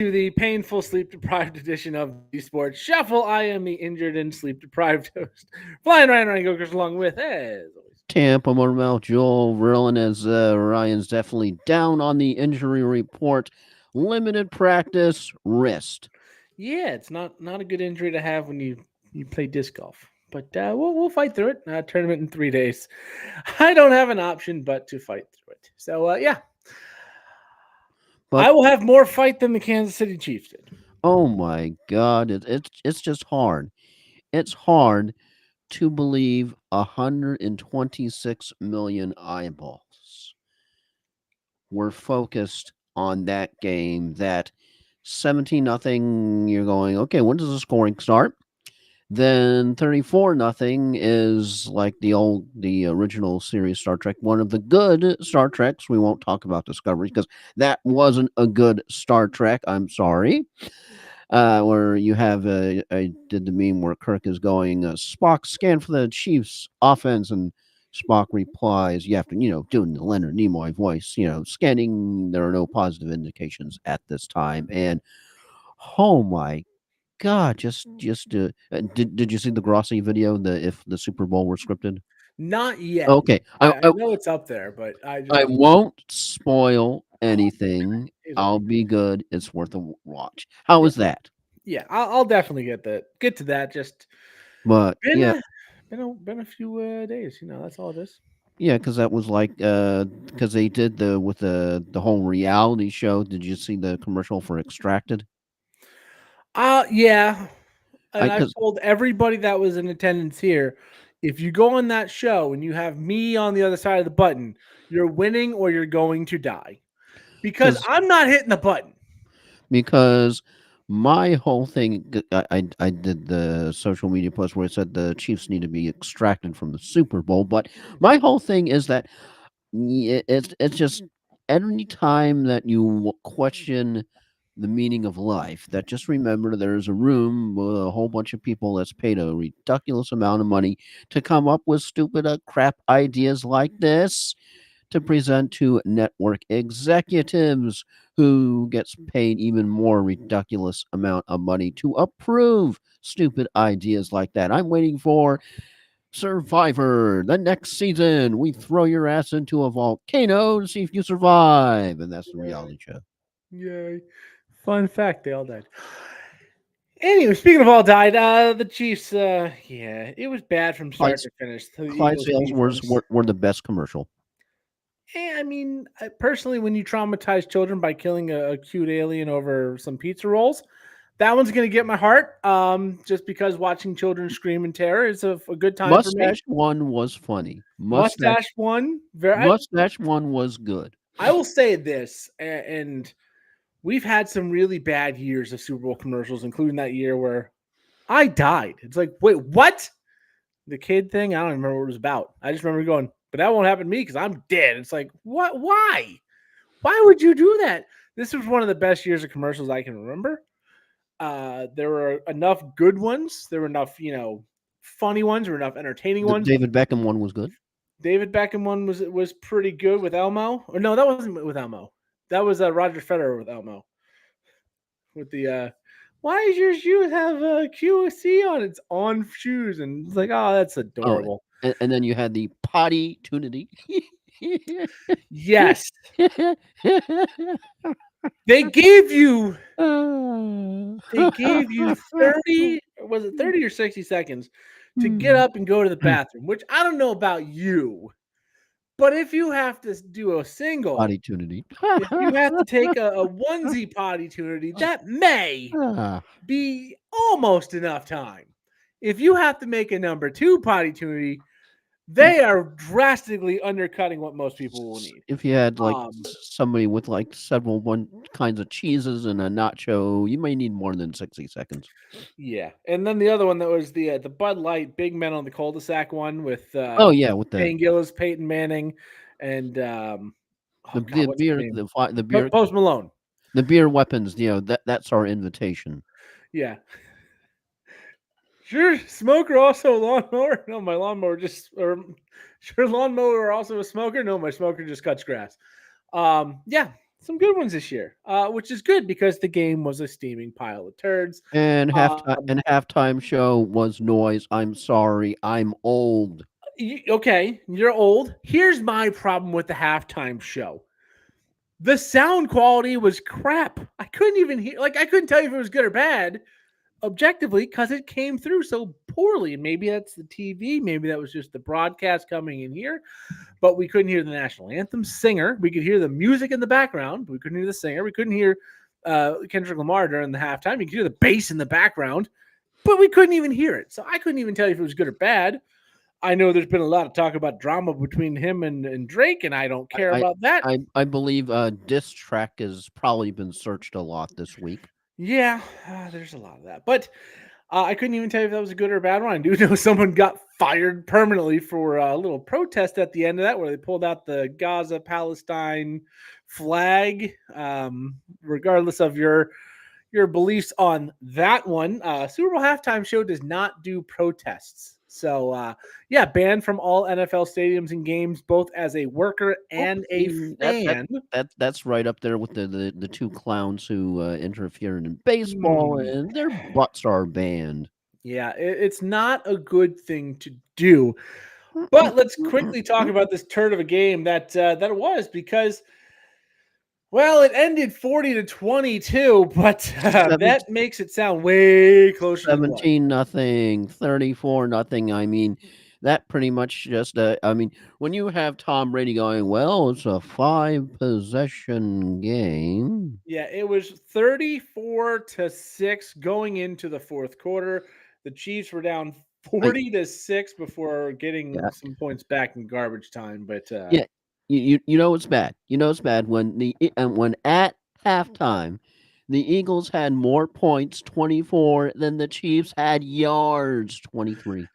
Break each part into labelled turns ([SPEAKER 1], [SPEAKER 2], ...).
[SPEAKER 1] To the painful sleep deprived edition of the Sports Shuffle. I am the injured and sleep deprived host, Flying Ryan Gokers, along with, as always.
[SPEAKER 2] Tampa Motormouth Joel Verlin as Ryan's definitely down on the injury report. Limited practice, wrist.
[SPEAKER 1] Yeah, it's not a good injury to have when you play disc golf, but we'll fight through it. Tournament in 3 days. I don't have an option but to fight through it. So yeah,
[SPEAKER 2] But
[SPEAKER 1] I will have more fight than the Kansas City Chiefs did.
[SPEAKER 2] oh my God, it's just hard. It's hard to believe 126 million eyeballs were focused on that game. That 17-0. You're going, okay, when does the scoring start? Then 34-0 is like the original series Star Trek, one of the good Star Treks. We won't talk about Discovery because that wasn't a good Star Trek. I'm sorry. Where you have I did the meme where Kirk is going, Spock scan for the Chiefs offense, and Spock replies, you have to, doing the Leonard Nimoy voice, scanning. There are no positive indications at this time, and oh my God, did you see the Grossi video? The if the Super Bowl were scripted?
[SPEAKER 1] Not yet.
[SPEAKER 2] Okay,
[SPEAKER 1] I know it's up there, but I just
[SPEAKER 2] I
[SPEAKER 1] haven't.
[SPEAKER 2] won't spoil
[SPEAKER 1] Oh,
[SPEAKER 2] anything.
[SPEAKER 1] it'll
[SPEAKER 2] I'll
[SPEAKER 1] be
[SPEAKER 2] be good. It's worth a watch. How
[SPEAKER 1] yeah,
[SPEAKER 2] was that?
[SPEAKER 1] yeah. I'll definitely get to that. Just
[SPEAKER 2] But
[SPEAKER 1] been
[SPEAKER 2] yeah,
[SPEAKER 1] a been a few days. That's all it is.
[SPEAKER 2] yeah, because that was like because they did the whole reality show. Did you see the commercial for Extracted?
[SPEAKER 1] Yeah. And
[SPEAKER 2] I
[SPEAKER 1] I've
[SPEAKER 2] because
[SPEAKER 1] told everybody that was in attendance here, if you go on that show and you have me on the other side of the button, you're winning or you're going to die. Because
[SPEAKER 2] because
[SPEAKER 1] I'm not hitting the button.
[SPEAKER 2] because my whole thing I did the social media post where it said the Chiefs need to be extracted from the Super Bowl, but my whole thing is that it's just any time that you question the meaning of life, that just remember there's a room with a whole bunch of people that's paid a ridiculous amount of money to come up with stupid crap ideas like this to present to network executives who gets paid even more ridiculous amount of money to approve stupid ideas like that. I'm waiting for Survivor. The next season, we throw your ass into a volcano to see if you survive, and that's the reality show.
[SPEAKER 1] Yay. Fun fact, they all died. Anyway, speaking of all died, the Chiefs, yeah, it was bad from start
[SPEAKER 2] Clyde's,
[SPEAKER 1] to finish. The Eagles
[SPEAKER 2] Clydesdales
[SPEAKER 1] defense.
[SPEAKER 2] were the best commercial.
[SPEAKER 1] I mean, personally, when you traumatize children by killing a cute alien over some pizza rolls, that one's going to get my heart. Just because watching children scream in terror is a good time for me.
[SPEAKER 2] Mustache one was funny.
[SPEAKER 1] Mustache one,
[SPEAKER 2] Mustache one was good.
[SPEAKER 1] I will say this, and we've had some really bad years of Super Bowl commercials, including that year where I died. It's like, wait, what? The kid thing, I don't remember what it was about. I just remember going, but that won't happen to me because I'm dead. It's like, what? Why? Why would you do that? This was one of the best years of commercials I can remember. There were enough good ones. There were enough, funny ones. There were enough entertaining
[SPEAKER 2] The
[SPEAKER 1] ones.
[SPEAKER 2] David Beckham one was good.
[SPEAKER 1] David Beckham one was pretty good with Elmo. Or no, that wasn't with Elmo. That was Roger Federer with Elmo. With the why does your shoes have a QC on its on shoes? And it's like, oh, that's
[SPEAKER 2] Oh,
[SPEAKER 1] adorable.
[SPEAKER 2] and then you had the potty tunity.
[SPEAKER 1] Yes, they gave you they gave you 30, was it 30 or 60 seconds to get up and go to the bathroom, which I don't know about you, but if you have to do a single,
[SPEAKER 2] Potty tunity.
[SPEAKER 1] if you have to take a onesie potty tunity, that may be almost enough time. If you have to make a number two potty tunity, they are drastically undercutting what most people will need.
[SPEAKER 2] If you had like
[SPEAKER 1] Um,
[SPEAKER 2] somebody with like several one kinds of cheeses and a nacho, you may need more than 60 seconds.
[SPEAKER 1] yeah, and then the other one that was the Bud Light Big Men on the Cul-de-sac one with
[SPEAKER 2] Oh yeah, with
[SPEAKER 1] Shane Gillis, Peyton Manning, and oh god,
[SPEAKER 2] the
[SPEAKER 1] what's his
[SPEAKER 2] beer
[SPEAKER 1] name? Post Malone.
[SPEAKER 2] the beer weapons. That's our invitation.
[SPEAKER 1] Yeah, sure. Smoker also a lawnmower. No, my lawnmower just or sure lawnmower also a smoker. No, my smoker just cuts grass. Yeah. some good ones this year, which is good because the game was a steaming pile of turds.
[SPEAKER 2] And
[SPEAKER 1] Um,
[SPEAKER 2] halftime show was noise. I'm sorry, I'm old.
[SPEAKER 1] okay, you're old. Here's my problem with the halftime show. The sound quality was crap. I couldn't even hear, like, I couldn't tell you if it was good or bad objectively because it came through so poorly. And maybe that's the TV, maybe that was just the broadcast coming in here, but we couldn't hear the national anthem singer. We could hear the music in the background, but we couldn't hear the singer. We couldn't hear Kendrick Lamar during the halftime. You could hear the bass in the background, but we couldn't even hear it. So I couldn't even tell you if it was good or bad. I know there's been a lot of talk about drama between him and Drake, and I don't care
[SPEAKER 2] I
[SPEAKER 1] about that.
[SPEAKER 2] I believe diss track has probably been searched a lot this week.
[SPEAKER 1] Yeah, there's a lot of that. But I couldn't even tell you if that was a good or a bad one. I do know someone got fired permanently for a little protest at the end of that, where they pulled out the Gaza Palestine flag. Regardless of your beliefs on that one, Super Bowl halftime show does not do protests. So yeah, banned from all NFL stadiums and games, both as a worker
[SPEAKER 2] Well,
[SPEAKER 1] and
[SPEAKER 2] I
[SPEAKER 1] a
[SPEAKER 2] mean,
[SPEAKER 1] fan.
[SPEAKER 2] that's right up there with the two clowns who interfered in baseball,
[SPEAKER 1] Hmm.
[SPEAKER 2] and their butts are banned.
[SPEAKER 1] Yeah, it's not a good thing to do.
[SPEAKER 2] Mm, mm,
[SPEAKER 1] But let's
[SPEAKER 2] mm,
[SPEAKER 1] quickly talk
[SPEAKER 2] mm.
[SPEAKER 1] about this turd of a game that it was because, well, it ended 40-22, but
[SPEAKER 2] Seven-
[SPEAKER 1] that makes it sound way closer than it was.
[SPEAKER 2] 17 nothing, 34 nothing. I mean, that pretty much just I mean, when you have Tom Brady going, well, it's a 5 possession game.
[SPEAKER 1] Yeah, it was 34-6 going into the fourth quarter. The Chiefs were down
[SPEAKER 2] I
[SPEAKER 1] 40-6 before
[SPEAKER 2] Yeah,
[SPEAKER 1] getting some points back in garbage time. But
[SPEAKER 2] yeah. You know it's bad. You know it's bad when and when at halftime the Eagles had more points, 24, than the Chiefs had yards, 23.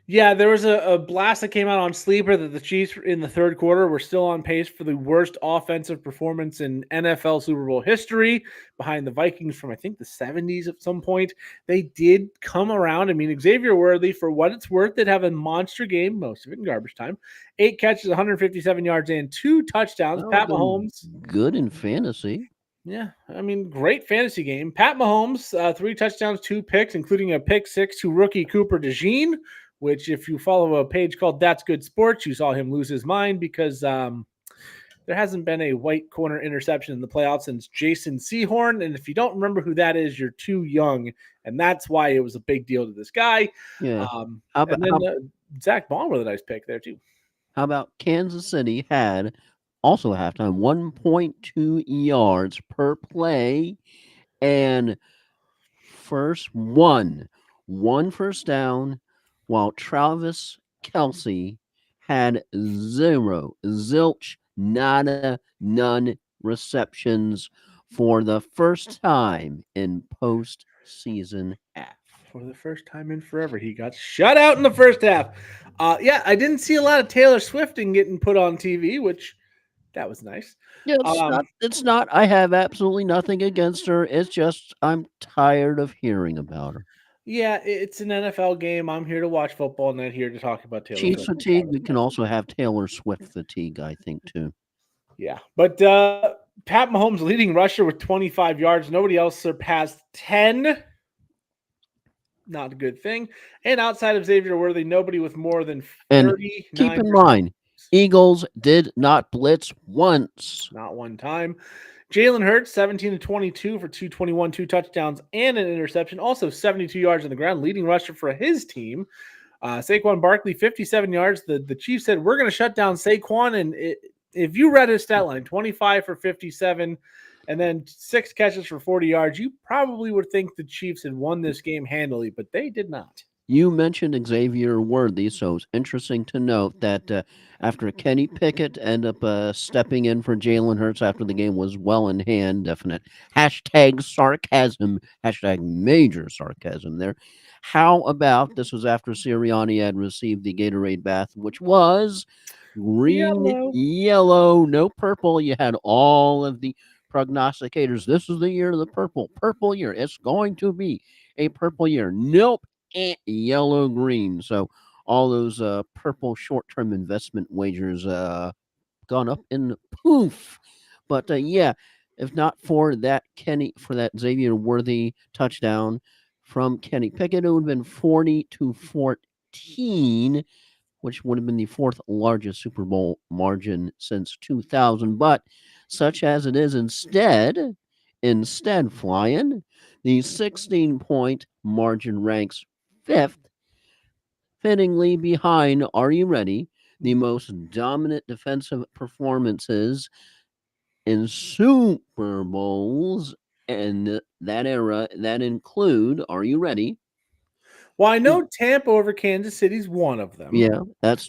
[SPEAKER 1] yeah, there was a blast that came out on Sleeper that the Chiefs in the third quarter were still on pace for the worst offensive performance in NFL Super Bowl history, behind the Vikings from I think the 70s at some point. They did come around. I mean, Xavier Worthy, for what it's worth, did have a monster game, most of it in garbage time. 8 catches, 157 yards, and 2 touchdowns.
[SPEAKER 2] That
[SPEAKER 1] Pat
[SPEAKER 2] would have
[SPEAKER 1] Mahomes,
[SPEAKER 2] been good in fantasy.
[SPEAKER 1] yeah, I mean, great fantasy game. Pat Mahomes, 3 touchdowns, 2 picks, including a pick six to rookie Cooper DeJean, which, if you follow a page called That's Good Sports, you saw him lose his mind because there hasn't been a white corner interception in the playoffs since Jason Sehorn. And if you don't remember who that is, you're too young. And that's why it was a big deal to this guy.
[SPEAKER 2] Yeah.
[SPEAKER 1] Um,
[SPEAKER 2] How
[SPEAKER 1] and
[SPEAKER 2] about
[SPEAKER 1] then Zach Bond with a nice pick there, too.
[SPEAKER 2] Kansas City had also at halftime 1.2 yards per play and one first down, while Travis Kelsey had zero, zilch, nada, none receptions for the first time in postseason half.
[SPEAKER 1] For the first time in forever, he got shut out in the first half. Yeah, I didn't see a lot of Taylor Swifting getting put on TV, which that was nice.
[SPEAKER 2] Yeah,
[SPEAKER 1] Um,
[SPEAKER 2] it's not I have absolutely nothing against her. It's just I'm tired of hearing about her.
[SPEAKER 1] yeah, it's an NFL game. I'm here to watch football, not here to talk about Taylor
[SPEAKER 2] Chiefs
[SPEAKER 1] Swift. I'm fine
[SPEAKER 2] fatigue,
[SPEAKER 1] with
[SPEAKER 2] we can also have Taylor Swift fatigue, I think, too.
[SPEAKER 1] Yeah, but Pat Mahomes leading rusher with 25 yards. Nobody else surpassed 10. Not a good thing. And outside of Xavier Worthy, nobody with more than
[SPEAKER 2] And keep
[SPEAKER 1] 39%.
[SPEAKER 2] in mind, Eagles did not blitz once.
[SPEAKER 1] Not one time. Jalen Hurts, 17-22 for 221, 2 touchdowns, and an interception. Also 72 yards on the ground, leading rusher for his team. Saquon Barkley, 57 yards. The Chiefs said, we're going to shut down Saquon. And if you read his stat line, 25 for 57, and then 6 catches for 40 yards, you probably would think the Chiefs had won this game handily, but they did not.
[SPEAKER 2] You mentioned Xavier Worthy, so it's interesting to note that after Kenny Pickett ended up stepping in for Jalen Hurts after the game was well in hand, definite hashtag sarcasm, hashtag major sarcasm there. How about this was after Sirianni had received the Gatorade bath, which was green,
[SPEAKER 1] Yellow.
[SPEAKER 2] yellow, no purple. You had all of the prognosticators. This is the year of the purple year. It's going to be a purple year. Nope, yellow green. So all those purple short-term investment wagers gone up in poof. But yeah, If not for that Xavier Worthy touchdown from Kenny Pickett, it would have been 40-14, which would have been the fourth largest Super Bowl margin since 2000. But such as it is, instead, flying, the 16-point margin ranks fifth, fittingly behind, are you ready? The most dominant defensive performances in Super Bowls and that era that include, are you ready?
[SPEAKER 1] Well, I know Tampa over Kansas City's one of them.
[SPEAKER 2] Yeah,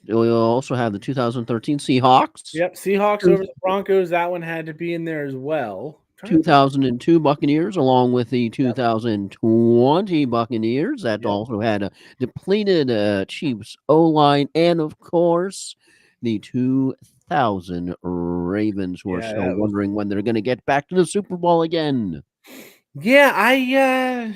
[SPEAKER 2] we'll also have the 2013 Seahawks,
[SPEAKER 1] Yep, Seahawks
[SPEAKER 2] two-
[SPEAKER 1] over the Broncos. That one had to be in there as well. Trying to think.
[SPEAKER 2] 2002 Buccaneers, along with the 2020 Buccaneers that
[SPEAKER 1] Yep.
[SPEAKER 2] also had a depleted Chiefs O line, and of course the 2000 Ravens, who are
[SPEAKER 1] Yeah,
[SPEAKER 2] still
[SPEAKER 1] that was.
[SPEAKER 2] wondering when they're going to get back to the Super Bowl again.
[SPEAKER 1] Yeah,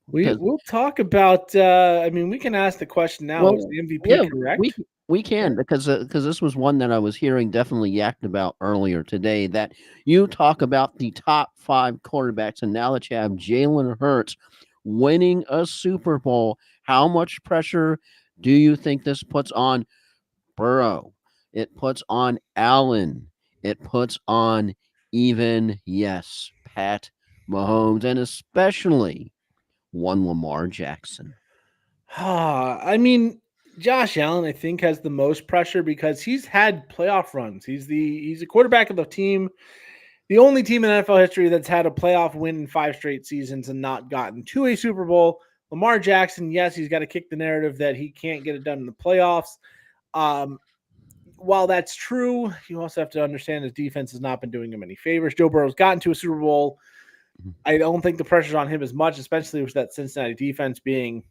[SPEAKER 1] we'll talk about. I mean, we can ask the question now: was
[SPEAKER 2] Well,
[SPEAKER 1] the MVP
[SPEAKER 2] yeah, we
[SPEAKER 1] correct?
[SPEAKER 2] we can because this was one that I was hearing definitely yacked about earlier today. That you talk about the top five quarterbacks, and now that you have Jalen Hurts winning a Super Bowl, how much pressure do you think this puts on Burrow? It puts on Allen. It puts on even Pat Mahomes, and especially one Lamar Jackson.
[SPEAKER 1] I mean, Josh Allen, I think, has the most pressure because he's had playoff runs. He's a quarterback of the team, the only team in NFL history that's had a playoff win in 5 straight seasons and not gotten to a Super Bowl. Lamar Jackson, yes, he's got to kick the narrative that he can't get it done in the playoffs. Um, while that's true, you also have to understand his defense has not been doing him any favors. Joe Burrow's gotten to a Super Bowl. I don't think the pressure's on him as much, especially with that Cincinnati defense being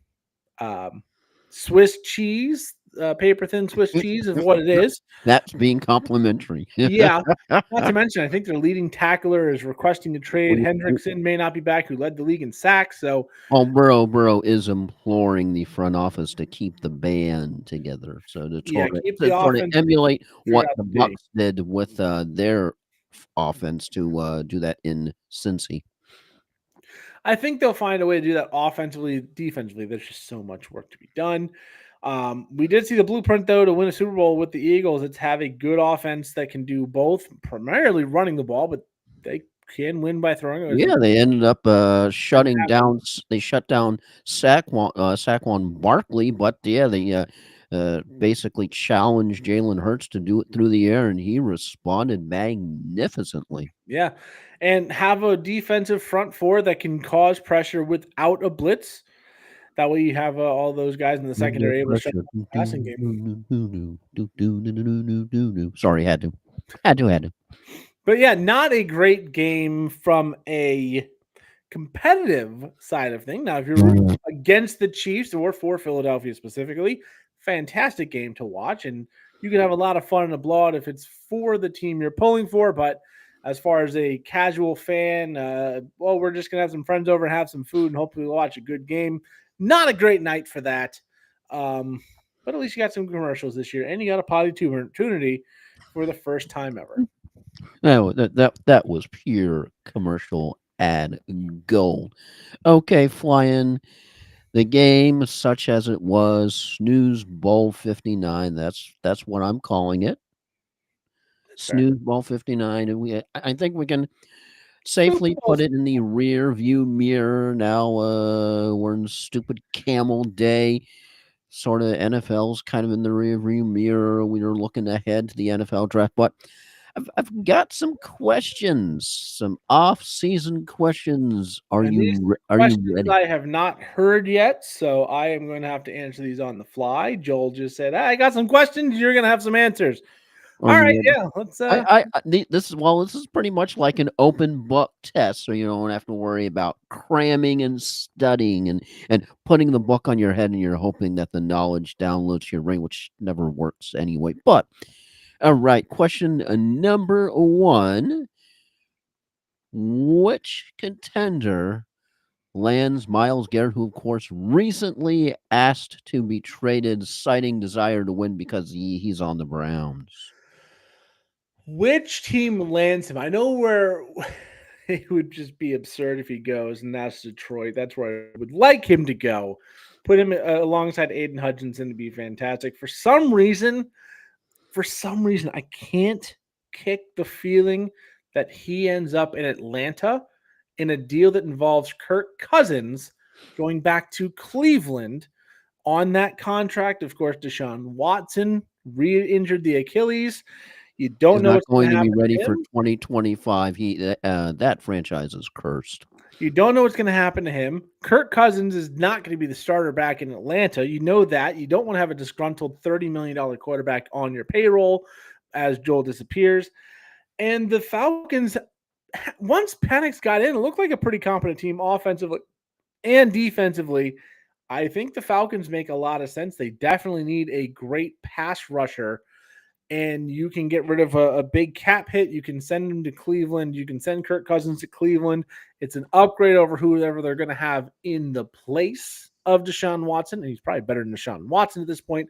[SPEAKER 1] um, Swiss cheese, paper thin Swiss cheese is what it is.
[SPEAKER 2] That's being complimentary.
[SPEAKER 1] Yeah. Not to mention, I think their leading tackler is requesting a trade.
[SPEAKER 2] We-
[SPEAKER 1] Hendrickson may not be back, who led the league in sacks. So,
[SPEAKER 2] Oh, Burrow is imploring the front office to keep the band together, so to
[SPEAKER 1] yeah,
[SPEAKER 2] sort of
[SPEAKER 1] keep
[SPEAKER 2] to
[SPEAKER 1] the
[SPEAKER 2] sort of
[SPEAKER 1] offense
[SPEAKER 2] emulate
[SPEAKER 1] figured
[SPEAKER 2] what
[SPEAKER 1] out
[SPEAKER 2] the
[SPEAKER 1] to be.
[SPEAKER 2] Bucks did with their offense to do that in Cincy.
[SPEAKER 1] I think they'll find a way to do that offensively, defensively. There's just so much work to be done. We did see the blueprint, though, to win a Super Bowl with the Eagles. It's have a good offense that can do both, primarily running the ball, but they can win by throwing it.
[SPEAKER 2] Yeah, they ended up
[SPEAKER 1] And
[SPEAKER 2] shutting down. They shut down Saquon Barkley, but yeah, they basically challenged Jalen Hurts to do it through the air, and he responded magnificently.
[SPEAKER 1] yeah, and have a defensive front four that can cause pressure without a blitz. That way, you have all those guys in the
[SPEAKER 2] Under
[SPEAKER 1] secondary able to shut
[SPEAKER 2] pressure.
[SPEAKER 1] down the passing game.
[SPEAKER 2] Sorry, had to.
[SPEAKER 1] But yeah, not a great game from a competitive side of thing. Now, if you're rooting against the Chiefs or for Philadelphia specifically, fantastic game to watch, and you can have a lot of fun in a blowout if it's for the team you're pulling for. But as far as a casual fan, well, we're just gonna have some friends over and have some food, and hopefully we'll watch a good game. Not a great night for that, but at least you got some commercials this year, and you got a potty opportunity for the first time ever.
[SPEAKER 2] No, that was pure commercial ad gold. Okay, flying the game such as it was, Snooze Bowl 59. That's what I'm calling it.
[SPEAKER 1] That's fair.
[SPEAKER 2] Snooze Bowl 59, and I think we can safely put it in the rear view mirror now. We're in stupid camel day. Sort of NFL's kind of in the rear view mirror. We are looking ahead to the NFL draft, but I've got some questions, some off-season questions.
[SPEAKER 1] And these
[SPEAKER 2] Are you
[SPEAKER 1] questions
[SPEAKER 2] ready?
[SPEAKER 1] I have not heard yet, so I am going to have to answer these on the fly. Joel just said, "I got some questions. You're going to have some answers."
[SPEAKER 2] Are
[SPEAKER 1] All
[SPEAKER 2] you
[SPEAKER 1] right,
[SPEAKER 2] ready?
[SPEAKER 1] yeah, let's.
[SPEAKER 2] This is pretty much like an open book test, so you don't have to worry about cramming and studying and putting the book on your head and you're hoping that the knowledge downloads to your brain, which never works anyway. But all right, question number one: which contender lands Miles Garrett, who of course recently asked to be traded, citing desire to win because he's on the Browns?
[SPEAKER 1] Which team lands him? I know where it would just be absurd if he goes, and that's Detroit. That's where I would like him to go. Put him alongside Aiden Hutchinson to be fantastic. For some reason, I can't kick the feeling that he ends up in Atlanta in a deal that involves Kirk Cousins going back to Cleveland on that contract. Of course, Deshaun Watson re-injured the Achilles. You don't
[SPEAKER 2] Is
[SPEAKER 1] know
[SPEAKER 2] not
[SPEAKER 1] what's going
[SPEAKER 2] going
[SPEAKER 1] to
[SPEAKER 2] to be
[SPEAKER 1] happen
[SPEAKER 2] ready
[SPEAKER 1] to
[SPEAKER 2] for
[SPEAKER 1] him.
[SPEAKER 2] 2025. That franchise is cursed.
[SPEAKER 1] You don't know what's going to happen to him. Kirk Cousins is not going to be the starter back in Atlanta. You know that. You don't want to have a disgruntled $30 million quarterback on your payroll as Joel disappears. And the Falcons, once Penix got in, it looked like a pretty competent team offensively and defensively. I think the Falcons make a lot of sense. They definitely need a great pass rusher, and you can get rid of a big cap hit. You can send him to Cleveland. You can send Kirk Cousins to Cleveland. It's an upgrade over whoever they're going to have in the place of Deshaun Watson, and he's probably better than Deshaun Watson at this point.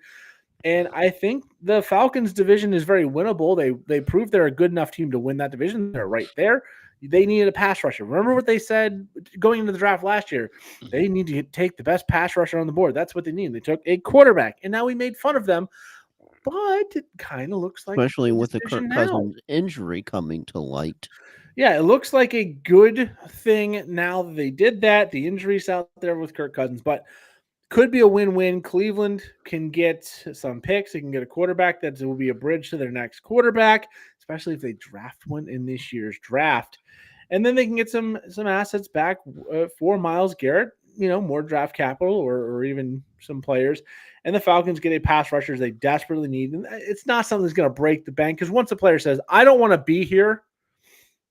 [SPEAKER 1] And I think the Falcons division is very winnable. They proved they're a good enough team to win that division. They're right there. They needed a pass rusher. Remember what they said going into the draft last year? They need to take the best pass rusher on the board. That's what they need. They took a quarterback, and now we made fun of them. But it kind of looks like
[SPEAKER 2] Especially
[SPEAKER 1] a
[SPEAKER 2] with the
[SPEAKER 1] decision
[SPEAKER 2] Kirk
[SPEAKER 1] now.
[SPEAKER 2] Cousins injury coming to light.
[SPEAKER 1] Yeah, it looks like a good thing now that they did that. The injuries out there with Kirk Cousins, but could be a win-win. Cleveland can get some picks. They can get a quarterback that will be a bridge to their next quarterback, especially if they draft one in this year's draft. And then they can get some assets back for Myles Garrett, more draft capital or even some players. And the Falcons get a pass rushers they desperately need. And it's not something that's going to break the bank because once a player says, I don't want to be here,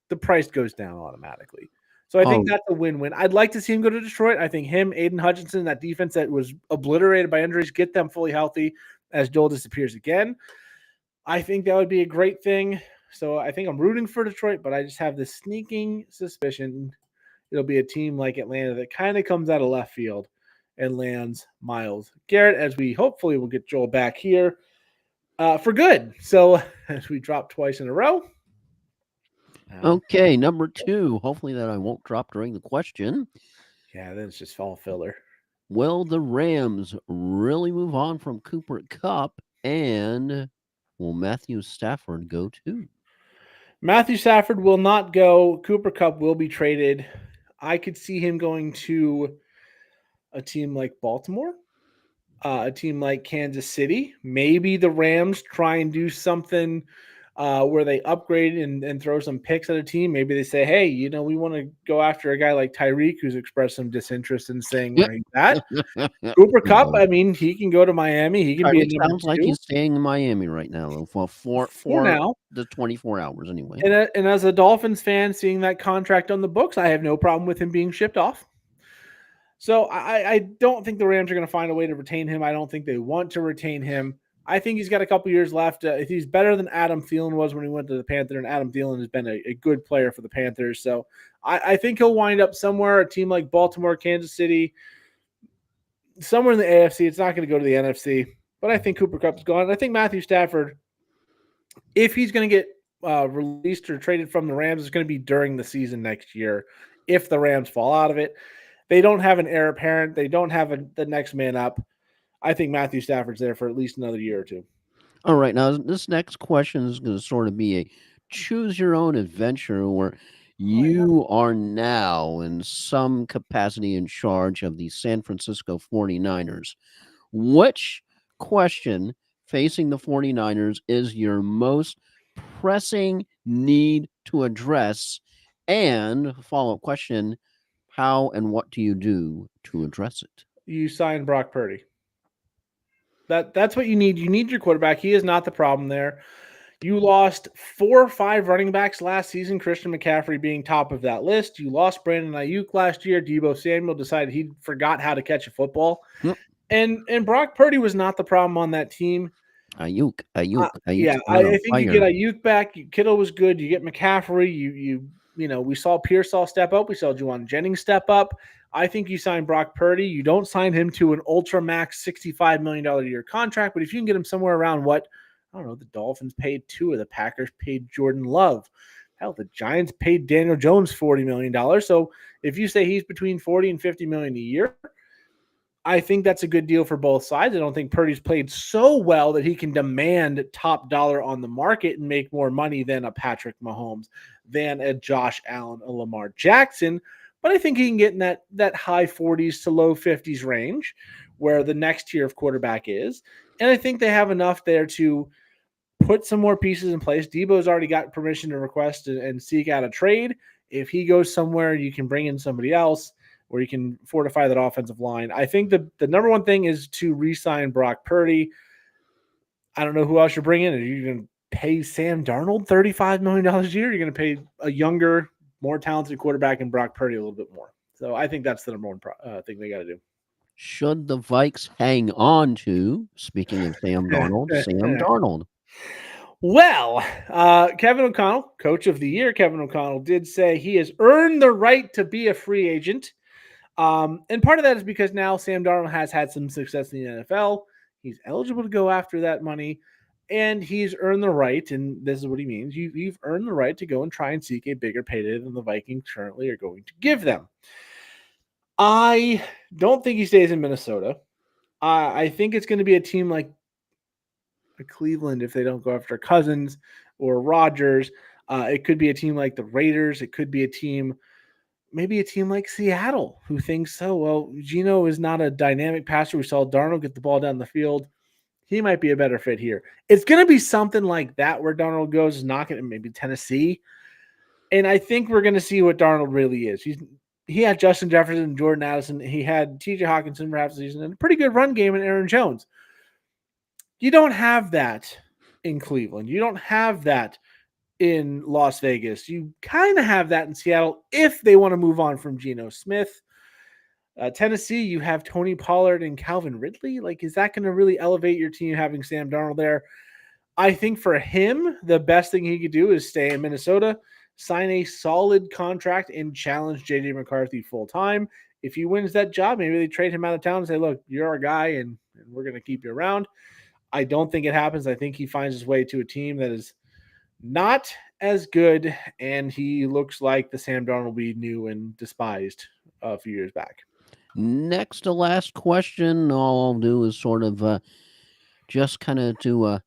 [SPEAKER 1] the price goes down automatically. So I think
[SPEAKER 2] Oh,
[SPEAKER 1] that's a win-win. I'd like to see him go to Detroit. I think him, Aiden Hutchinson, that defense that was obliterated by injuries, get them fully healthy as Joel disappears again. I think that would be a great thing. So I think I'm rooting for Detroit, but I just have this sneaking suspicion it'll be a team like Atlanta that kind of comes out of left field and lands Myles Garrett, as we hopefully will get Joel back here for good. So as we drop twice in a row.
[SPEAKER 2] okay. Number two. Hopefully that I won't drop during the question.
[SPEAKER 1] Yeah, then it's just fall filler.
[SPEAKER 2] Will the Rams really move on from Cooper Cup, and will Matthew Stafford go too?
[SPEAKER 1] Matthew Stafford will not go. Cooper Cup will be traded. I could see him going to a team like Baltimore, a team like Kansas City. Maybe the Rams try and do something where they upgrade and throw some picks at a team. Maybe they say, hey, we want to go after a guy like Tyreek who's expressed some disinterest in saying where he's at. Cooper Cup,
[SPEAKER 2] No.
[SPEAKER 1] I mean, he can go to Miami. He can be a
[SPEAKER 2] Tyreek
[SPEAKER 1] number
[SPEAKER 2] sounds like
[SPEAKER 1] two
[SPEAKER 2] he's staying in Miami right now, though,
[SPEAKER 1] for
[SPEAKER 2] for
[SPEAKER 1] now.
[SPEAKER 2] the 24 hours anyway.
[SPEAKER 1] And as a Dolphins fan, seeing that contract on the books, I have no problem with him being shipped off. So I don't think the Rams are going to find a way to retain him. I don't think they want to retain him. I think he's got a couple years left. If he's better than Adam Thielen was when he went to the Panthers, and Adam Thielen has been a good player for the Panthers. So I think he'll wind up somewhere, a team like Baltimore, Kansas City, somewhere in the AFC. It's not going to go to the NFC. But I think Cooper Kupp's gone. I think Matthew Stafford, if he's going to get released or traded from the Rams, is going to be during the season next year if the Rams fall out of it. They don't have an heir apparent. They don't have the next man up. I think Matthew Stafford's there for at least another year or two.
[SPEAKER 2] All right, now this next question is going to sort of be a choose your own adventure where you are now in some capacity in charge of the San Francisco 49ers. Which question facing the 49ers is your most pressing need to address? And follow-up question, how and what do you do to address it?
[SPEAKER 1] You sign Brock Purdy. That's what you need. You need your quarterback. He is not the problem there. You lost 4 or 5 running backs last season, Christian McCaffrey being top of that list. You lost Brandon Ayuk last year. Deebo Samuel decided he forgot how to catch a football.
[SPEAKER 2] Yep.
[SPEAKER 1] And Brock Purdy was not the problem on that team.
[SPEAKER 2] Ayuk,
[SPEAKER 1] Yeah,
[SPEAKER 2] lit on
[SPEAKER 1] I think you
[SPEAKER 2] fire.
[SPEAKER 1] get Ayuk back. Kittle was good. You get McCaffrey. We saw Pearsall step up. We saw Juwan Jennings step up. I think you sign Brock Purdy. You don't sign him to an ultra max $65 million a year contract, but if you can get him somewhere around I don't know, the Dolphins paid Tua, the Packers paid Jordan Love. Hell, the Giants paid Daniel Jones $40 million. So if you say he's between 40 and 50 million a year, I think that's a good deal for both sides. I don't think Purdy's played so well that he can demand top dollar on the market and make more money than a Patrick Mahomes, than a Josh Allen, a Lamar Jackson. But I think he can get in that high 40s to low 50s range where the next tier of quarterback is. And I think they have enough there to put some more pieces in place. Debo's already got permission to request and seek out a trade. If he goes somewhere, you can bring in somebody else where you can fortify that offensive line. I think the number one thing is to re-sign Brock Purdy. I don't know who else you're bringing. Are you going to pay Sam Darnold $35 million a year? You're going to pay a younger, more talented quarterback in Brock Purdy a little bit more. So I think that's the number one thing they got to do.
[SPEAKER 2] Should the Vikes hang on to, speaking of Sam Darnold, Sam Darnold?
[SPEAKER 1] Well, Kevin O'Connell, coach of the year, Kevin O'Connell did say he has earned the right to be a free agent. And part of that is because now Sam Darnold has had some success in the NFL. He's eligible to go after that money, and he's earned the right, and this is what he means. You've earned the right to go and try and seek a bigger payday than the Vikings currently are going to give them. I don't think he stays in Minnesota. I think it's going to be a team like Cleveland if they don't go after Cousins or Rodgers. It could be a team like the Raiders. It could be maybe a team like Seattle who thinks, so, well, Geno is not a dynamic passer. We saw Darnold get the ball down the field. He might be a better fit here. It's going to be something like that where Darnold goes, knocking at maybe Tennessee. And I think we're going to see what Darnold really is. He had Justin Jefferson and Jordan Addison. He had TJ Hawkinson for half the season and a pretty good run game in Aaron Jones. You don't have that in Cleveland. You don't have that in Las Vegas. You kind of have that in Seattle if they want to move on from Geno Smith. Tennessee, you have Tony Pollard and Calvin Ridley. Like, is that going to really elevate your team having Sam Darnold there? I think for him, the best thing he could do is stay in Minnesota, sign a solid contract, and challenge J.J. McCarthy full time. If he wins that job, maybe they trade him out of town and say, look, you're our guy, and we're going to keep you around. I don't think it happens. I think he finds his way to a team that is not as good, and he looks like the Sam Darnold we knew and despised a few years back.
[SPEAKER 2] Next to last question. All I'll do is sort of just kind of do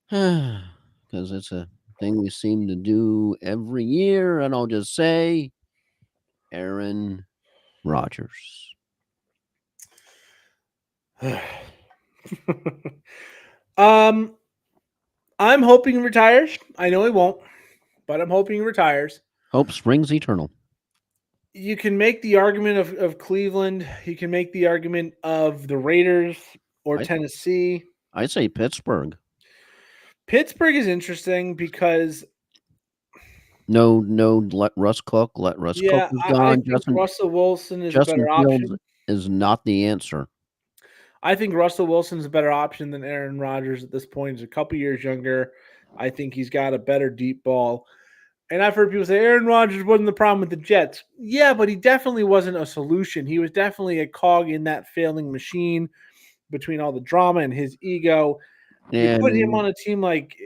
[SPEAKER 2] because it's a thing we seem to do every year, and I'll just say Aaron Rodgers.
[SPEAKER 1] I'm hoping he retires. I know he won't, but I'm hoping he retires.
[SPEAKER 2] Hope springs eternal.
[SPEAKER 1] You can make the argument of Cleveland. You can make the argument of the Raiders or Tennessee.
[SPEAKER 2] I say Pittsburgh.
[SPEAKER 1] Pittsburgh is interesting because
[SPEAKER 2] No, let Russ cook. Let Russ cook is gone.
[SPEAKER 1] I think Russell Wilson is a better option.
[SPEAKER 2] Is not the answer.
[SPEAKER 1] I think Russell Wilson is a better option than Aaron Rodgers at this point. He's a couple years younger. I think he's got a better deep ball. And I've heard people say Aaron Rodgers wasn't the problem with the Jets. Yeah, but he definitely wasn't a solution. He was definitely a cog in that failing machine between all the drama and his ego. You put him on a team like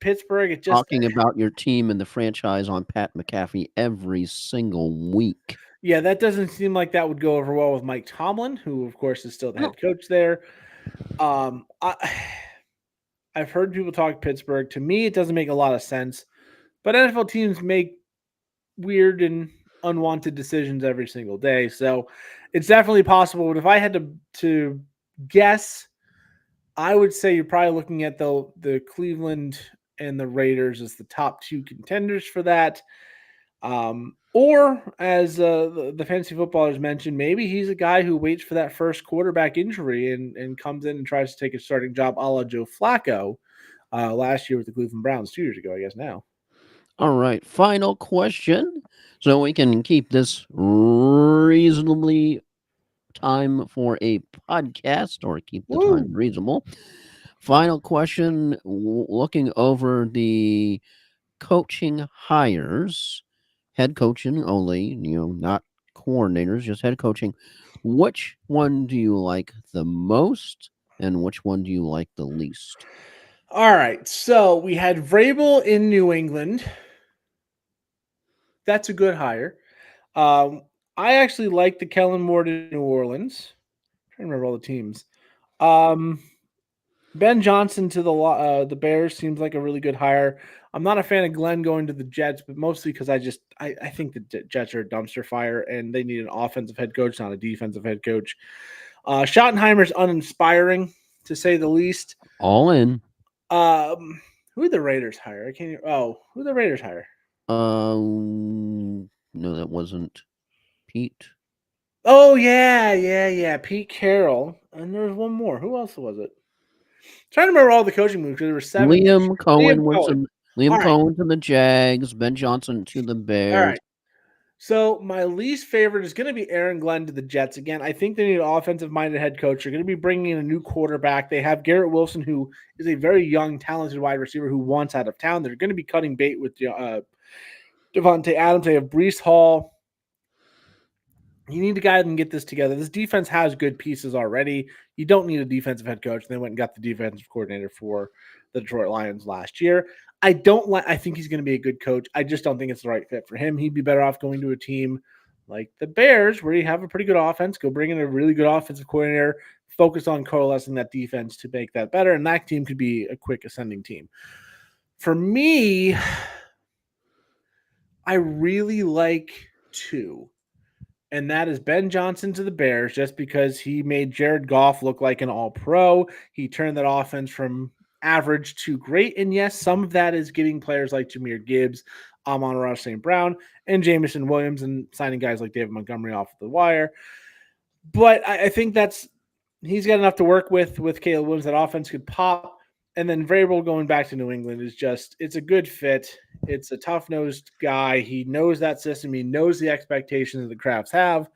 [SPEAKER 1] Pittsburgh. It just
[SPEAKER 2] talking about your team and the franchise on Pat McAfee every single week.
[SPEAKER 1] Yeah, that doesn't seem like that would go over well with Mike Tomlin, who of course is still the head coach there. I've heard people talk Pittsburgh. To me, it doesn't make a lot of sense. But NFL teams make weird and unwanted decisions every single day. So it's definitely possible. But if I had to guess, I would say you're probably looking at the Cleveland and the Raiders as the top two contenders for that. Or as the fantasy footballers mentioned, maybe he's a guy who waits for that first quarterback injury and comes in and tries to take a starting job a la Joe Flacco last year with the Cleveland Browns, 2 years ago, I guess now.
[SPEAKER 2] All right, final question. So we can keep this reasonably time for a podcast or keep the time reasonable. Final question, looking over the coaching hires, head coaching only, not coordinators, just head coaching. Which one do you like the most and which one do you like the least?
[SPEAKER 1] All right. So we had Vrabel in New England. That's a good hire. Um, I actually like the Kellen Moore to New Orleans. I'm trying to remember all the teams. Um, Ben Johnson to the Bears seems like a really good hire. I'm not a fan of Glenn going to the Jets, but mostly because I think the Jets are a dumpster fire and they need an offensive head coach, not a defensive head coach. Schottenheimer's uninspiring to say the least.
[SPEAKER 2] All in.
[SPEAKER 1] Who did the Raiders hire? I can't. Who did the Raiders hire?
[SPEAKER 2] No, that wasn't Pete.
[SPEAKER 1] Oh yeah. Pete Carroll, and there was one more. Who else was it? Trying to remember all the coaching moves because there were seven.
[SPEAKER 2] Liam
[SPEAKER 1] Liam
[SPEAKER 2] Cohen went
[SPEAKER 1] Cohen.
[SPEAKER 2] to Liam
[SPEAKER 1] All right,
[SPEAKER 2] Cohen to the Jags. Ben Johnson to the
[SPEAKER 1] all
[SPEAKER 2] Bears.
[SPEAKER 1] right. So my least favorite is going to be Aaron Glenn to the Jets again. I think they need an offensive-minded head coach. They're going to be bringing in a new quarterback. They have Garrett Wilson, who is a very young, talented wide receiver who wants out of town. They're going to be cutting bait with Devontae Adams. They have Brees Hall. You need a guy that can get this together. This defense has good pieces already. You don't need a defensive head coach. They went and got the defensive coordinator for the Detroit Lions last year. I think he's going to be a good coach. I just don't think it's the right fit for him. He'd be better off going to a team like the Bears, where you have a pretty good offense. Go bring in a really good offensive coordinator. Focus on coalescing that defense to make that better, and that team could be a quick ascending team. For me, I really like two. And that is Ben Johnson to the Bears, just because he made Jared Goff look like an all-pro. He turned that offense from average to great. And yes, some of that is getting players like Jahmyr Gibbs, Amon-Ra St. Brown, and Jameson Williams, and signing guys like David Montgomery off the wire. But I think he's got enough to work with Caleb Williams. That offense could pop. And then Vrabel going back to New England is it's a good fit. It's a tough-nosed guy. He knows that system. He knows the expectations that the Crafts have.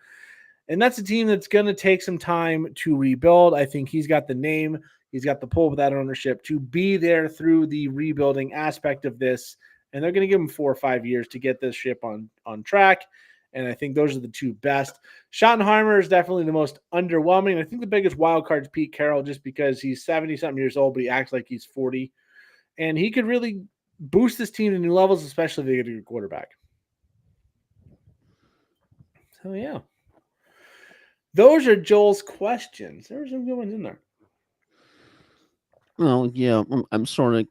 [SPEAKER 1] And that's a team that's going to take some time to rebuild. I think he's got the name. He's got the pull with that ownership to be there through the rebuilding aspect of this. And they're going to give him 4 or 5 years to get this ship on track. And I think those are the two best. Schottenheimer is definitely the most underwhelming. I think the biggest wild card is Pete Carroll, just because he's 70-something years old, but he acts like he's 40. And he could really boost this team to new levels, especially if they get a good quarterback. So, yeah. Those are Joel's questions. There were some good ones in there.
[SPEAKER 2] Well, yeah, I'm sort of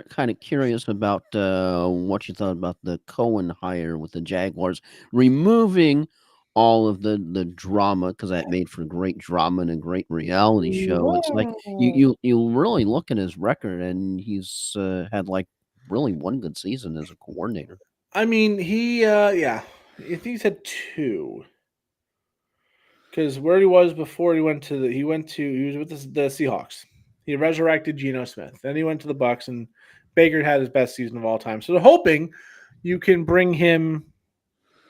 [SPEAKER 2] kind of curious about what you thought about the Cohen hire with the Jaguars, removing all of the drama, because that made for great drama and a great reality show. It's like you really look at his record, and he's had like really one good season as a coordinator.
[SPEAKER 1] I mean, I think he's had 2. Because where he was before he went to he was with the Seahawks. He resurrected Geno Smith. Then he went to the Bucks, and Baker had his best season of all time. So they're hoping you can bring him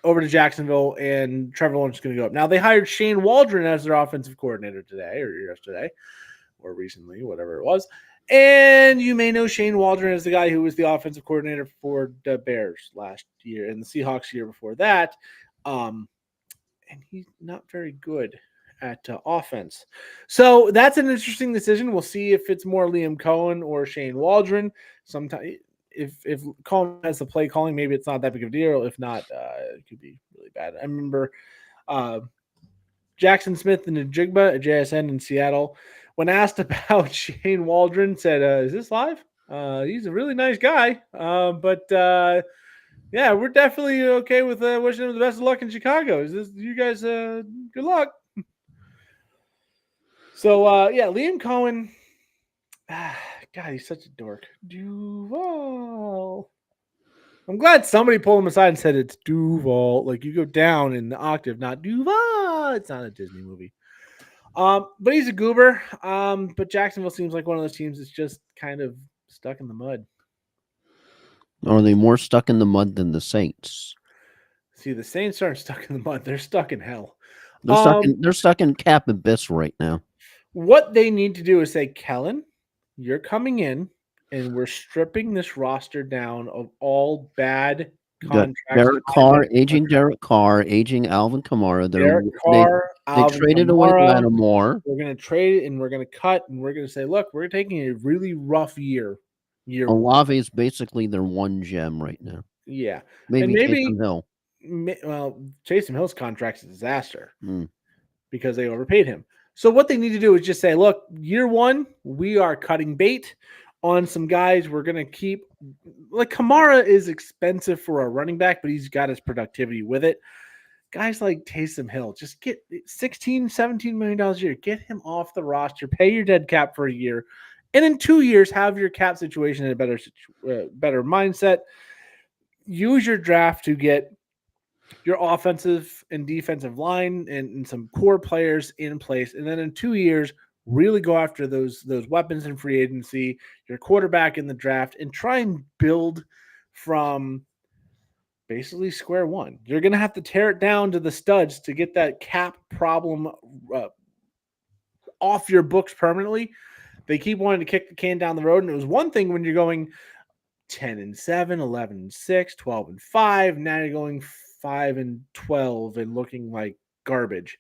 [SPEAKER 1] over to Jacksonville, and Trevor Lawrence is going to go up. Now, they hired Shane Waldron as their offensive coordinator today or yesterday or recently, whatever it was. And you may know Shane Waldron as the guy who was the offensive coordinator for the Bears last year and the Seahawks year before that. And he's not very good at offense. So that's an interesting decision. We'll see if it's more Liam Cohen or Shane Waldron. Sometimes if Cohen has the play calling, maybe it's not that big of a deal. If not, it could be really bad. I remember Jackson Smith and Najigba at JSN in Seattle, when asked about Shane Waldron, said, is this live? He's a really nice guy. Yeah, we're definitely okay with wishing him the best of luck in Chicago. You guys, good luck. So, yeah, Liam Cohen. God, he's such a dork. Duval. I'm glad somebody pulled him aside and said it's Duval. Like, you go down in the octave, not Duval. It's not a Disney movie. But he's a goober. But Jacksonville seems like one of those teams that's just kind of stuck in the mud.
[SPEAKER 2] Are they more stuck in the mud than the Saints?
[SPEAKER 1] See, the Saints aren't stuck in the mud. They're stuck in hell.
[SPEAKER 2] They're stuck in Cap Abyss right now.
[SPEAKER 1] What they need to do is say, Kellen, you're coming in, and we're stripping this roster down of all bad contracts.
[SPEAKER 2] Derek Carr, aging Alvin Kamara.
[SPEAKER 1] Derek Carr,
[SPEAKER 2] They
[SPEAKER 1] Alvin
[SPEAKER 2] traded away
[SPEAKER 1] Kamara.
[SPEAKER 2] Lattimore.
[SPEAKER 1] We're going to trade and we're going to cut and we're going to say, look, we're taking a really rough year one.
[SPEAKER 2] Olave is basically their one gem right now.
[SPEAKER 1] Yeah. And
[SPEAKER 2] Maybe
[SPEAKER 1] maybe,
[SPEAKER 2] Taysom Hill.
[SPEAKER 1] well, Taysom Hill's contract's a disaster
[SPEAKER 2] Mm.
[SPEAKER 1] because they overpaid him. So what they need to do is just say, look, year one, we are cutting bait on some guys. We're going to keep, like, Kamara is expensive for a running back, but he's got his productivity with it. Guys like Taysom Hill, just get $16-17 million a year. Get him off the roster. Pay your dead cap for a year. And in 2 years, have your cap situation in a better mindset. Use your draft to get your offensive and defensive line and some core players in place. And then in 2 years, really go after those weapons in free agency, your quarterback in the draft, and try and build from basically square one. You're going to have to tear it down to the studs to get that cap problem off your books permanently. They keep wanting to kick the can down the road. And it was one thing when you're going 10-7, 11-6, 12-5. Now you're going 5-12 and looking like garbage.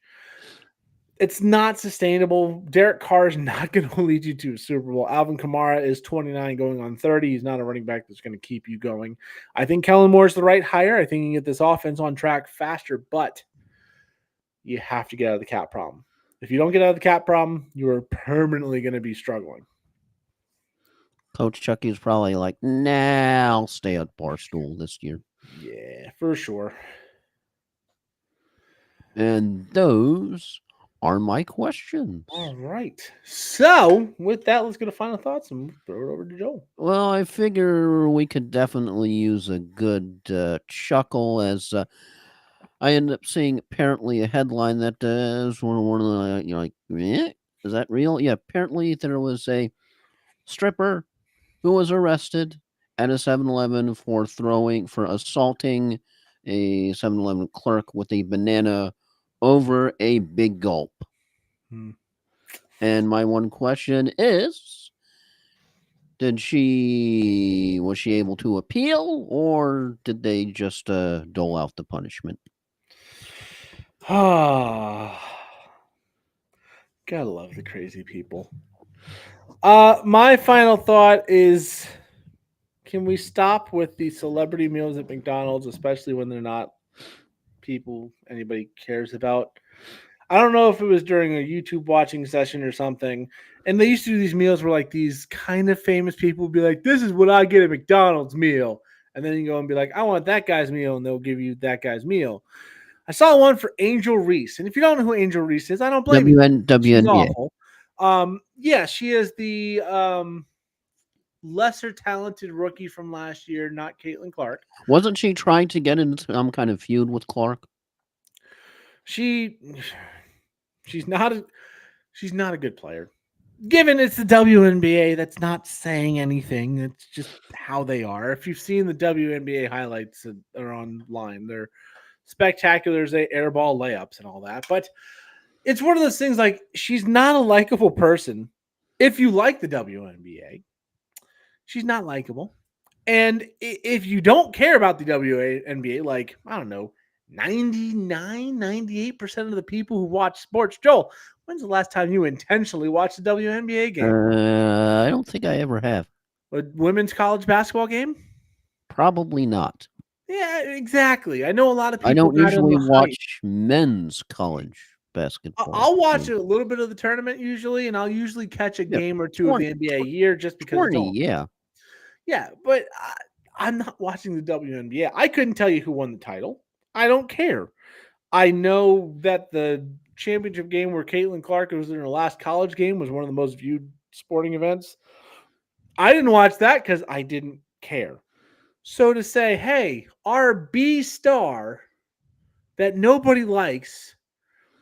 [SPEAKER 1] It's not sustainable. Derek Carr is not going to lead you to a Super Bowl. Alvin Kamara is 29 going on 30. He's not a running back that's going to keep you going. I think Kellen Moore is the right hire. I think you can get this offense on track faster, but you have to get out of the cap problem. If you don't get out of the cap problem, you are permanently going to be struggling.
[SPEAKER 2] Coach Chucky's probably like, nah, I'll stay at Barstool this year.
[SPEAKER 1] Yeah, for sure.
[SPEAKER 2] And those are my questions.
[SPEAKER 1] All right. So, with that, let's get a final thoughts and throw it over to Joel.
[SPEAKER 2] Well, I figure we could definitely use a good chuckle as I ended up seeing apparently a headline that is one of the, like, is that real? Yeah, apparently there was a stripper who was arrested at a 7-Eleven for assaulting a 7-Eleven clerk with a banana over a big gulp. And my one question is, was she able to appeal, or did they just dole out the punishment?
[SPEAKER 1] Ah, gotta love the crazy people. My final thought is, can we stop with the celebrity meals at McDonald's, especially when they're not people anybody cares about? I don't know if it was during a YouTube watching session or something. And they used to do these meals where, like, these kind of famous people would be like, this is what I get at McDonald's meal. And then you go and be like, I want that guy's meal. And they'll give you that guy's meal. I saw one for Angel Reese. And if you don't know who Angel Reese is, I don't blame you. She's
[SPEAKER 2] WNBA.
[SPEAKER 1] awful. Yeah, she is the lesser talented rookie from last year, not Caitlin Clark.
[SPEAKER 2] Wasn't she trying to get into some kind of feud with Clark?
[SPEAKER 1] She's not a good player. Given it's the WNBA, that's not saying anything. It's just how they are. If you've seen the WNBA highlights that are online, they're spectacular. They airball layups and all that. But it's one of those things, like, she's not a likable person. If you like the WNBA, she's not likable. And if you don't care about the WNBA, like, I don't know, 98% of the people who watch sports. Joel, when's the last time you intentionally watched a WNBA game?
[SPEAKER 2] I don't think I ever have.
[SPEAKER 1] A women's college basketball game?
[SPEAKER 2] Probably not.
[SPEAKER 1] Yeah, exactly. I know a lot of people.
[SPEAKER 2] I don't usually watch men's college basketball.
[SPEAKER 1] I'll watch a little bit of the tournament usually, and I'll usually catch a game or two of the NBA a year just because.
[SPEAKER 2] Yeah.
[SPEAKER 1] Yeah, but I'm not watching the WNBA. I couldn't tell you who won the title. I don't care. I know that the championship game where Caitlin Clark was in her last college game was one of the most viewed sporting events. I didn't watch that because I didn't care. So to say, hey, our B star that nobody likes,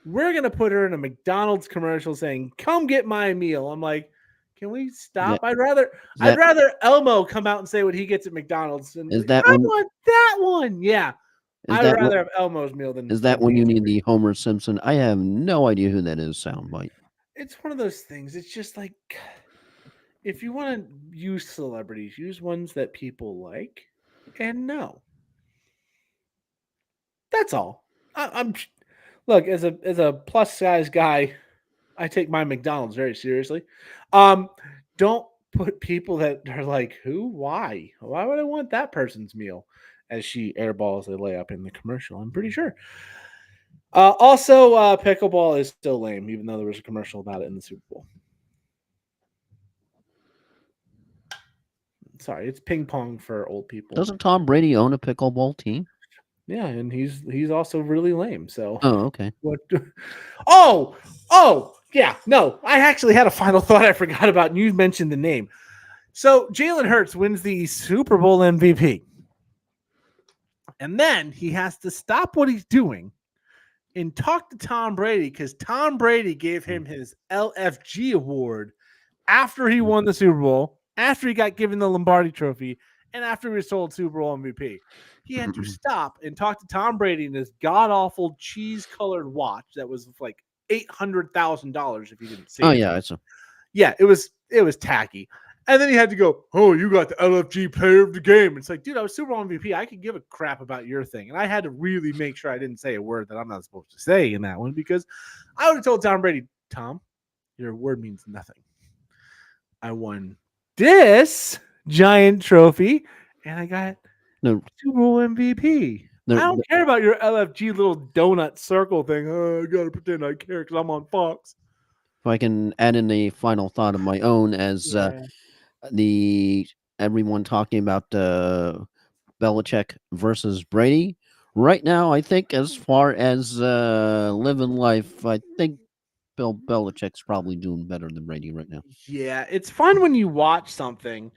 [SPEAKER 1] we're going to put her in a McDonald's commercial saying, come get my meal. I'm like, can we stop? I'd rather Elmo come out and say what he gets at McDonald's. And
[SPEAKER 2] is that
[SPEAKER 1] I want that one. Yeah. I would rather have Elmo's meal than.
[SPEAKER 2] Is that when you need the Homer Simpson? I have no idea who that is soundbite.
[SPEAKER 1] It's one of those things. It's just like, if you want to use celebrities, use ones that people like and know. That's all. I'm Look, as a plus size guy, I take my McDonald's very seriously. Um, don't put people that are like, who, why? Why would I want that person's meal? As she airballs a layup in the commercial, I'm pretty sure. Also, pickleball is still lame, even though there was a commercial about it in the Super Bowl. Sorry, it's ping pong for old people.
[SPEAKER 2] Doesn't Tom Brady own a pickleball team?
[SPEAKER 1] Yeah, and he's also really lame. So
[SPEAKER 2] Oh, okay.
[SPEAKER 1] what? Oh, yeah. No, I actually had a final thought I forgot about, and you mentioned the name. So Jalen Hurts wins the Super Bowl MVP, and then he has to stop what he's doing and talk to Tom Brady because Tom Brady gave him his LFG award after he won the Super Bowl, after he got given the Lombardi Trophy, and after he was told Super Bowl MVP. He had to stop and talk to Tom Brady in this god awful cheese colored watch that was like $800,000 if you didn't see
[SPEAKER 2] Oh
[SPEAKER 1] it.
[SPEAKER 2] yeah, it's a
[SPEAKER 1] Yeah, it was tacky. And then he had to go, oh, you got the LFG player of the game. It's like, dude, I was Super Bowl MVP. I could give a crap about your thing. And I had to really make sure I didn't say a word that I'm not supposed to say in that one because I would have told Tom Brady, Tom, your word means nothing. I won this giant trophy and I got
[SPEAKER 2] no.
[SPEAKER 1] Super Bowl MVP. I don't care about your LFG little donut circle thing. Oh, I got to pretend I care because I'm on Fox.
[SPEAKER 2] If I can add in a final thought of my own, as
[SPEAKER 1] Yeah.
[SPEAKER 2] the everyone talking about Belichick versus Brady. Right now, I think as far as living life, I think Bill Belichick's probably doing better than Brady right now.
[SPEAKER 1] Yeah, it's fun when you watch something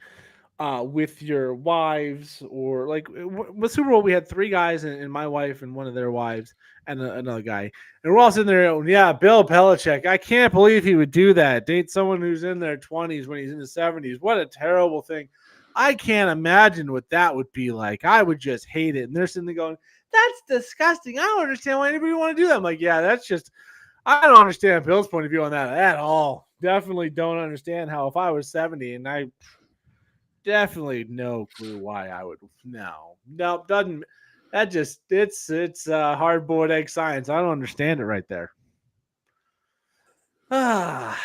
[SPEAKER 1] with your wives or like with Super Bowl, we had three guys and my wife and one of their wives and another guy, and we're all sitting there. Going, yeah, Bill Belichick. I can't believe he would do that. Date someone who's in their 20s when he's in his 70s. What a terrible thing. I can't imagine what that would be like. I would just hate it. And they're sitting there going, "That's disgusting. I don't understand why anybody would want to do that." I'm like, yeah, that's just. I don't understand Bill's point of view on that at all. Definitely don't understand how if I was 70 and I definitely no clue why I would no doesn't that just it's hard boiled egg science. I don't understand it right there. Ah,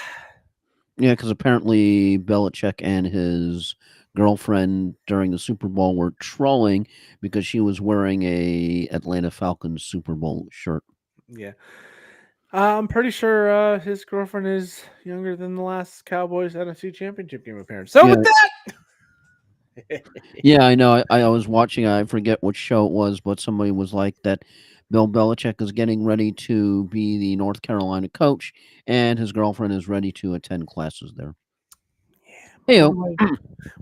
[SPEAKER 2] Yeah, because apparently Belichick and his girlfriend during the Super Bowl were trolling because she was wearing a Atlanta Falcons Super Bowl shirt.
[SPEAKER 1] yeah. I'm pretty sure his girlfriend is younger than the last Cowboys NFC Championship game appearance. So
[SPEAKER 2] Yeah,
[SPEAKER 1] with that,
[SPEAKER 2] yeah, I know. I was watching. I forget which show it was, but somebody was like that. Bill Belichick is getting ready to be the North Carolina coach, and his girlfriend is ready to attend classes there. Hey,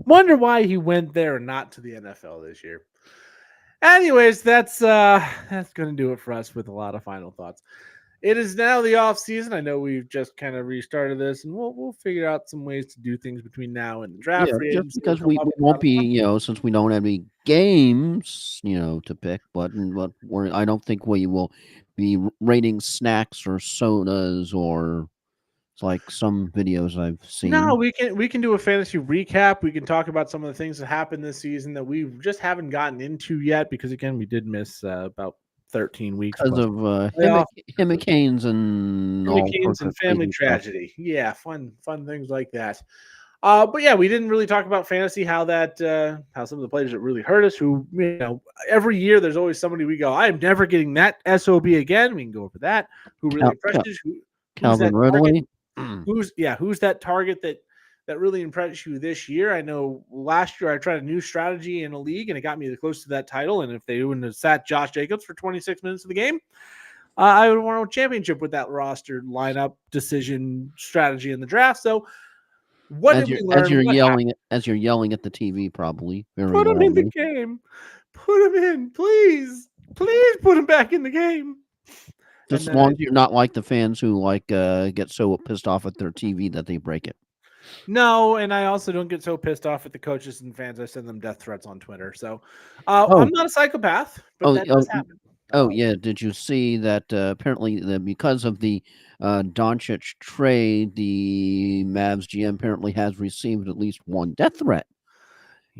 [SPEAKER 1] wonder why he went there and not to the NFL this year. Anyways, that's gonna do it for us with a lot of final thoughts. It is now the off season. I know we've just kind of restarted this, and we'll figure out some ways to do things between now and the draft
[SPEAKER 2] yeah,
[SPEAKER 1] free
[SPEAKER 2] just
[SPEAKER 1] agency. Will
[SPEAKER 2] because
[SPEAKER 1] come
[SPEAKER 2] we
[SPEAKER 1] up with a lot
[SPEAKER 2] won't
[SPEAKER 1] of
[SPEAKER 2] be,
[SPEAKER 1] fun.
[SPEAKER 2] since we don't have any games, to pick, but I don't think we will be rating snacks or sodas or it's like some videos I've
[SPEAKER 1] No,
[SPEAKER 2] seen.
[SPEAKER 1] we can do a fantasy recap. We can talk about some of the things that happened this season that we just haven't gotten into yet because again we did miss about 13 weeks
[SPEAKER 2] Because
[SPEAKER 1] plus
[SPEAKER 2] of
[SPEAKER 1] playoff
[SPEAKER 2] hurricanes and all
[SPEAKER 1] hurricanes
[SPEAKER 2] sorts
[SPEAKER 1] and
[SPEAKER 2] of
[SPEAKER 1] family
[SPEAKER 2] crazy stuff.
[SPEAKER 1] tragedy. Yeah, fun things like that. But yeah, we didn't really talk about fantasy, how some of the players that really hurt us, who every year there's always somebody we go, I am never getting that SOB again. We can go over that. Who really
[SPEAKER 2] Cal-
[SPEAKER 1] impressed
[SPEAKER 2] Cal-
[SPEAKER 1] us? Who's
[SPEAKER 2] Calvin
[SPEAKER 1] that target?
[SPEAKER 2] Ridley.
[SPEAKER 1] Who's that target that really impressed you this year? I know last year I tried a new strategy in a league and it got me close to that title. And if they wouldn't have sat Josh Jacobs for 26 minutes of the game, I would have won a championship with that roster lineup decision strategy in the draft. So what
[SPEAKER 2] as
[SPEAKER 1] did
[SPEAKER 2] you're
[SPEAKER 1] we
[SPEAKER 2] as
[SPEAKER 1] learn?
[SPEAKER 2] you're
[SPEAKER 1] What happened?
[SPEAKER 2] yelling at the TV, probably very
[SPEAKER 1] Put him in the
[SPEAKER 2] loudly.
[SPEAKER 1] game. Put him in, please. Please put him back in the game.
[SPEAKER 2] Just
[SPEAKER 1] And
[SPEAKER 2] as
[SPEAKER 1] then
[SPEAKER 2] long as you're not like the fans who get so pissed off at their TV that they break it.
[SPEAKER 1] no, and I also don't get so pissed off at the coaches and fans. I send them death threats on Twitter. So I'm
[SPEAKER 2] Oh,
[SPEAKER 1] not a psychopath, but
[SPEAKER 2] oh,
[SPEAKER 1] that
[SPEAKER 2] oh,
[SPEAKER 1] does happen.
[SPEAKER 2] oh, yeah. Did you see that? Apparently, because of the Doncic trade, the Mavs GM apparently has received at least one death threat.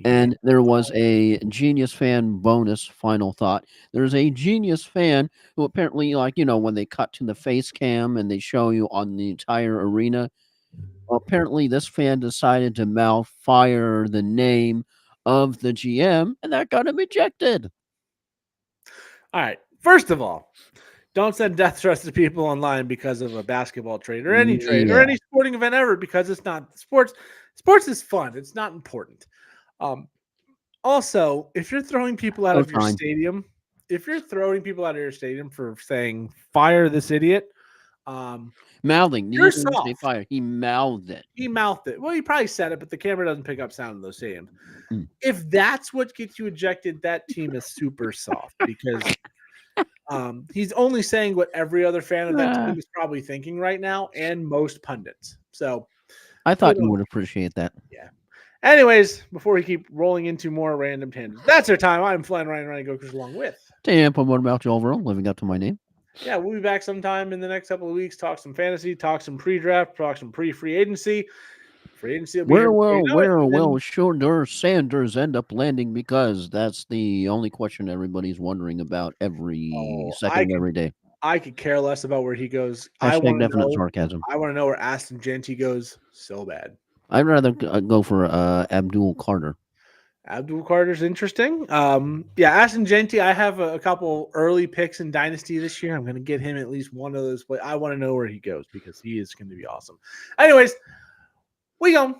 [SPEAKER 2] And there was a Genius fan bonus final thought. There's a Genius fan who apparently, like, when they cut to the face cam and they show you on the entire arena, apparently this fan decided to mouth fire the name of the GM, and that got him ejected.
[SPEAKER 1] All right. First of all, don't send death threats to people online because of a basketball trade or any
[SPEAKER 2] Yeah.
[SPEAKER 1] sporting event ever, because it's not sports. Sports is fun. It's not important. Also, if you're throwing people out of your
[SPEAKER 2] Showtime.
[SPEAKER 1] stadium, if you're throwing people out of your stadium for saying fire this idiot,
[SPEAKER 2] Mouthing. He
[SPEAKER 1] you're
[SPEAKER 2] didn't even say
[SPEAKER 1] soft.
[SPEAKER 2] fire. He mouthed it.
[SPEAKER 1] He mouthed it. Well, he probably said it, but the camera doesn't pick up sound in those stadiums.
[SPEAKER 2] Mm.
[SPEAKER 1] If that's what gets you ejected, that team is super soft because he's only saying what every other fan of that team is probably thinking right now, and most pundits. So
[SPEAKER 2] I thought
[SPEAKER 1] good
[SPEAKER 2] you
[SPEAKER 1] on-
[SPEAKER 2] would appreciate that.
[SPEAKER 1] yeah. Anyways, before we keep rolling into more random tangents, that's our time. I'm flying Ryan Gokers along with.
[SPEAKER 2] Tampa, what about you overall? Living up to my name?
[SPEAKER 1] Yeah, we'll be back sometime in the next couple of weeks. Talk some fantasy, talk some pre-draft, talk some pre-free agency. Free agency will be here before you know it,
[SPEAKER 2] Where
[SPEAKER 1] and then-
[SPEAKER 2] will Shorter Sanders end up landing? Because that's the only question everybody's wondering about every second of every day.
[SPEAKER 1] I could care less about where he goes. I
[SPEAKER 2] Hashtag
[SPEAKER 1] want to
[SPEAKER 2] definite
[SPEAKER 1] know.
[SPEAKER 2] sarcasm.
[SPEAKER 1] I want to know where Aston Genty goes so bad.
[SPEAKER 2] I'd rather go for Abdul Carter.
[SPEAKER 1] Abdul Carter's interesting. Yeah, Aston Genty. I have a couple early picks in Dynasty this year. I'm going to get him at least one of those. But I want to know where he goes because he is going to be awesome. Anyways, we go.